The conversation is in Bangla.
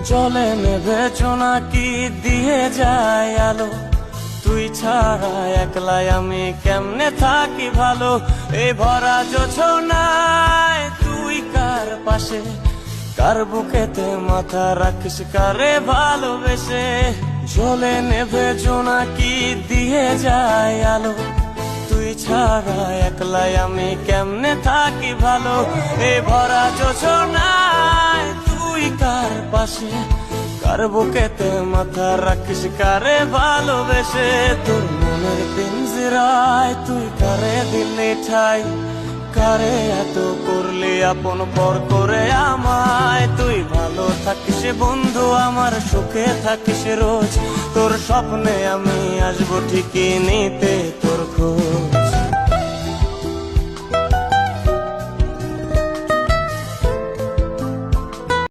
জলে নেভে জোনাকি দিয়ে যায় আলো, তুই ছাড়া একলাই আমি কেমনে থাকি ভালো। এই ভরা জোছনায় তুই কার পাশে, কার বুকেতে মাথা রাখিস কারে ভালোবেসে। জলে নেভে জোনাকি দিয়ে যায় আলো, তুই ছাড়া একলাই আমি কেমনে থাকি ভালো। এই ভরা জোছনায় তুই কার পাশে, কার বুকেতে মাথা রাখিস কারে ভালোবেসে। তোর মনের পিঞ্জরায় তুই কারে দিলি ঠাই, কারে এত করলি আপন পর করে আমায়। তুই ভালো থাকিস বন্ধু আমার, সুখে থাকিস রোজ, তোর স্বপ্নে আমি আসবো ঠিকই নিতে তোর খোঁজ।